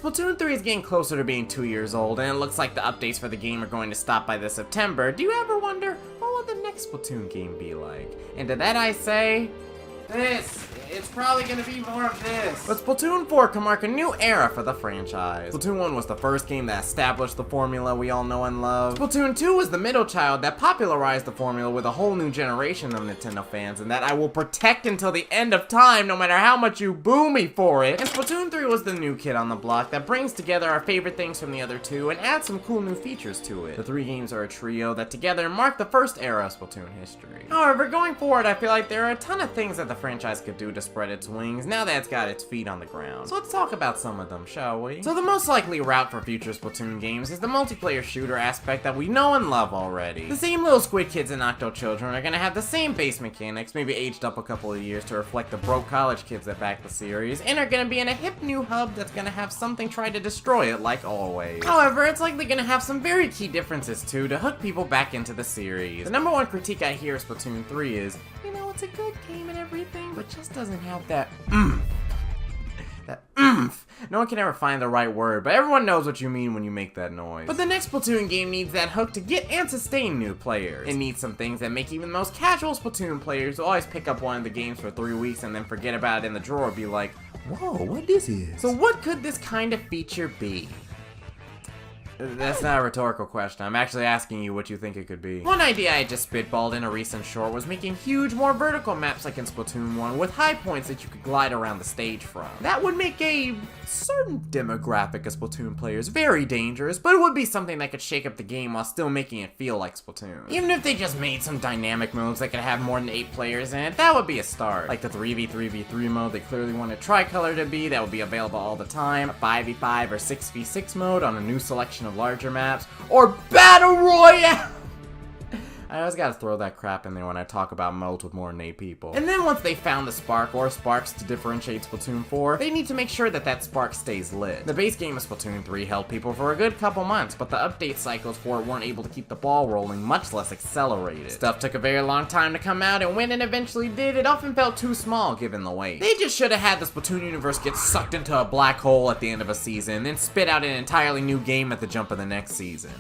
Splatoon 3 is getting closer to being 2 years old, and it looks like the updates for the game are going to stop by this September. Do you ever wonder, what will the next Splatoon game be like? And to that I say, this. It's probably gonna be more of this. But Splatoon 4 can mark a new era for the franchise. Splatoon 1 was the first game that established the formula we all know and love. Splatoon 2 was the middle child that popularized the formula with a whole new generation of Nintendo fans, and that I will protect until the end of time, no matter how much you boo me for it. And Splatoon 3 was the new kid on the block that brings together our favorite things from the other two and adds some cool new features to it. The three games are a trio that together mark the first era of Splatoon history. However, going forward, I feel like there are a ton of things that the franchise could do to spread its wings now that it's got its feet on the ground. So let's talk about some of them, shall we? So the most likely route for future Splatoon games is the multiplayer shooter aspect that we know and love already. The same little squid kids and Octo children are gonna have the same base mechanics, maybe aged up a couple of years to reflect the broke college kids that back the series, and are gonna be in a hip new hub that's gonna have something try to destroy it like always. However, it's likely gonna have some very key differences too to hook people back into the series. The number one critique I hear of Splatoon 3 is, you know, it's a good game and everything, but just doesn't have that oomph. No one can ever find the right word, but everyone knows what you mean when you make that noise. But the next Splatoon game needs that hook to get and sustain new players. It needs some things that make even the most casual Splatoon players who always pick up one of the games for 3 weeks and then forget about it in the drawer be like, whoa, what this is? So what could this kind of feature be? That's not a rhetorical question. I'm actually asking you what you think it could be. One idea I just spitballed in a recent short was making huge, more vertical maps like in Splatoon 1 with high points that you could glide around the stage from. That would make a certain demographic of Splatoon players very dangerous, but it would be something that could shake up the game while still making it feel like Splatoon. Even if they just made some dynamic modes that could have more than 8 players in it, that would be a start. Like the 3v3v3 mode they clearly wanted Tricolor to be, that would be available all the time, a 5v5 or 6v6 mode on a new selection of larger maps, or Battle Royale! I always gotta throw that crap in there when I talk about modes with more than 8 people. And then once they found the spark or sparks to differentiate Splatoon 4, they need to make sure that that spark stays lit. The base game of Splatoon 3 held people for a good couple months, but the update cycles for it weren't able to keep the ball rolling, much less accelerate it. Stuff took a very long time to come out, and when it eventually did, it often felt too small given the wait. They just should have had the Splatoon universe get sucked into a black hole at the end of a season, then spit out an entirely new game at the jump of the next season.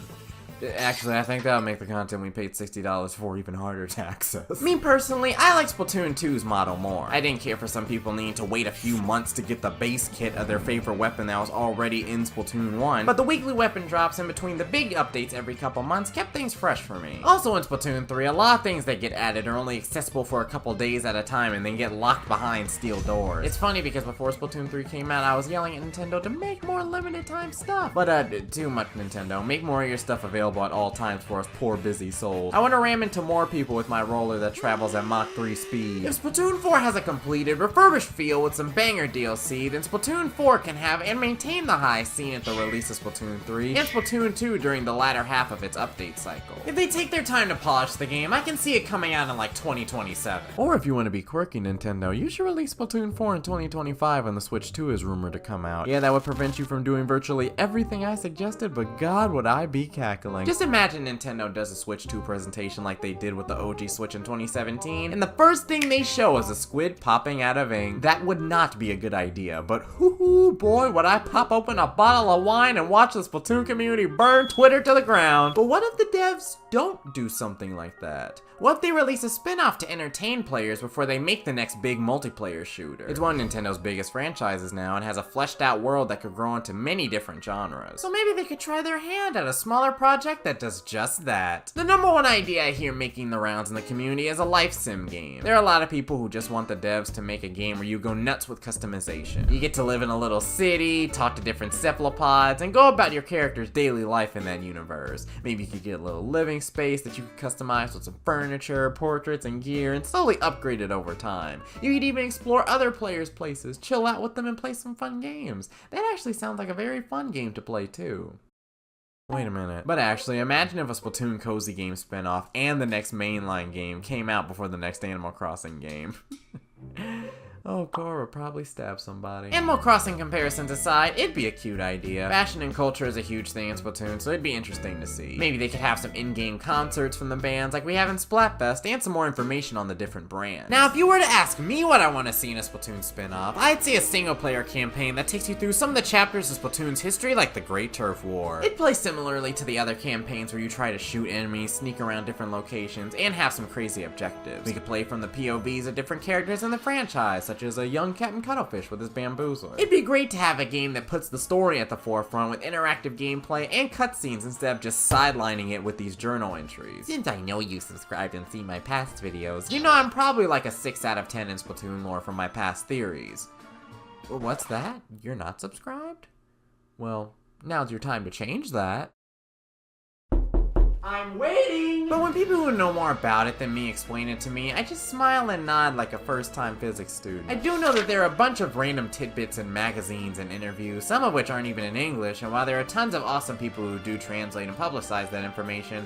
Actually, I think that'll make the content we paid $60 for even harder to access. Me personally, I like Splatoon 2's model more. I didn't care for some people needing to wait a few months to get the base kit of their favorite weapon that was already in Splatoon 1, but the weekly weapon drops in between the big updates every couple months kept things fresh for me. Also in Splatoon 3, a lot of things that get added are only accessible for a couple days at a time and then get locked behind steel doors. It's funny because before Splatoon 3 came out, I was yelling at Nintendo to make more limited time stuff. But too much Nintendo. Make more of your stuff available at all times for us poor busy souls. I want to ram into more people with my roller that travels at Mach 3 speed. If Splatoon 4 has a completed, refurbished feel with some banger DLC, then Splatoon 4 can have and maintain the high seen at the release of Splatoon 3 and Splatoon 2 during the latter half of its update cycle. If they take their time to polish the game, I can see it coming out in like 2027. Or if you want to be quirky, Nintendo, you should release Splatoon 4 in 2025 when the Switch 2 is rumored to come out. Yeah, that would prevent you from doing virtually everything I suggested, but God would I be cackling. Just imagine Nintendo does a Switch 2 presentation like they did with the OG Switch in 2017, and the first thing they show is a squid popping out of ink. That would not be a good idea, but hoo-hoo, boy, would I pop open a bottle of wine and watch the Splatoon community burn Twitter to the ground. But what if the devs don't do something like that? What if they release a spin-off to entertain players before they make the next big multiplayer shooter? It's one of Nintendo's biggest franchises now and has a fleshed out world that could grow into many different genres. So maybe they could try their hand at a smaller project that does just that. The number one idea I hear making the rounds in the community is a life sim game. There are a lot of people who just want the devs to make a game where you go nuts with customization. You get to live in a little city, talk to different cephalopods, and go about your character's daily life in that universe. Maybe you could get a little living space that you could customize with some furniture, portraits, and gear, and slowly upgrade it over time. You could even explore other players' places, chill out with them, and play some fun games. That actually sounds like a very fun game to play too. Wait a minute. But actually, imagine if a Splatoon Cozy Game spinoff and the next mainline game came out before the next Animal Crossing game. Oh, Cora probably stabbed somebody. Animal Crossing comparisons aside, it'd be a cute idea. Fashion and culture is a huge thing in Splatoon, so it'd be interesting to see. Maybe they could have some in-game concerts from the bands like we have in Splatfest, and some more information on the different brands. Now, if you were to ask me what I want to see in a Splatoon spin-off, I'd say a single-player campaign that takes you through some of the chapters of Splatoon's history, like the Great Turf War. It'd play similarly to the other campaigns where you try to shoot enemies, sneak around different locations, and have some crazy objectives. We could play from the POVs of different characters in the franchise, such as a young Captain Cuttlefish with his bamboozler. It'd be great to have a game that puts the story at the forefront with interactive gameplay and cutscenes instead of just sidelining it with these journal entries. Since I know you subscribed and seen my past videos, you know I'm probably like a 6 out of 10 in Splatoon lore from my past theories. What's that? You're not subscribed? Well, now's your time to change that. I'm waiting! But when people who know more about it than me explain it to me, I just smile and nod like a first-time physics student. I do know that there are a bunch of random tidbits in magazines and interviews, some of which aren't even in English, and while there are tons of awesome people who do translate and publicize that information,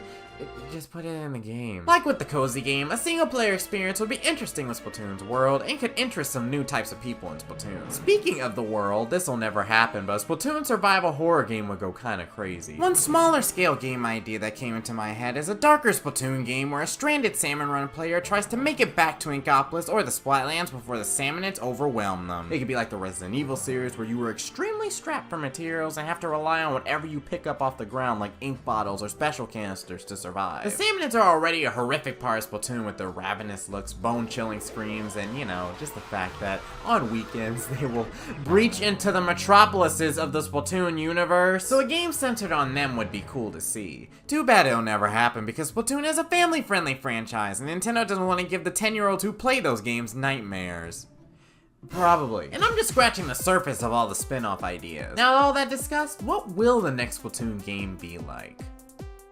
just put it in the game. Like with the cozy game, a single-player experience would be interesting with Splatoon's world and could interest some new types of people in Splatoon. Speaking of the world, this'll never happen, but a Splatoon survival horror game would go kinda crazy. One smaller scale game idea that came into my head is a darker Splatoon game where a stranded Salmon Run player tries to make it back to Inkopolis or the Splatlands before the Salmonids overwhelm them. It could be like the Resident Evil series where you were extremely strapped for materials and have to rely on whatever you pick up off the ground like ink bottles or special canisters to survive. The Salmonids are already a horrific part of Splatoon with their ravenous looks, bone-chilling screams, and, you know, just the fact that on weekends they will breach into the metropolises of the Splatoon universe. So a game centered on them would be cool to see. Too bad it'll never happen because Splatoon is a family-friendly franchise and Nintendo doesn't want to give the 10-year-olds who play those games nightmares. Probably. And I'm just scratching the surface of all the spin-off ideas. Now all that discussed, what will the next Splatoon game be like?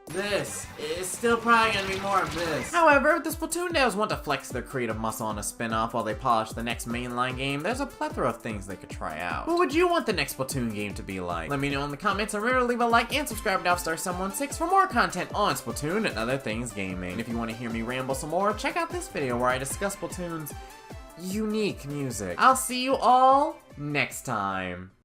This is still probably gonna be more of this. However, the Splatoon devs want to flex their creative muscle on a spin-off while they polish the next mainline game. There's a plethora of things they could try out. What would you want the next Splatoon game to be like? Let me know in the comments, and remember to leave a like and subscribe to Offstar716 for more content on Splatoon and other things gaming. And if you want to hear me ramble some more, check out this video where I discuss Splatoon's unique music. I'll see you all next time.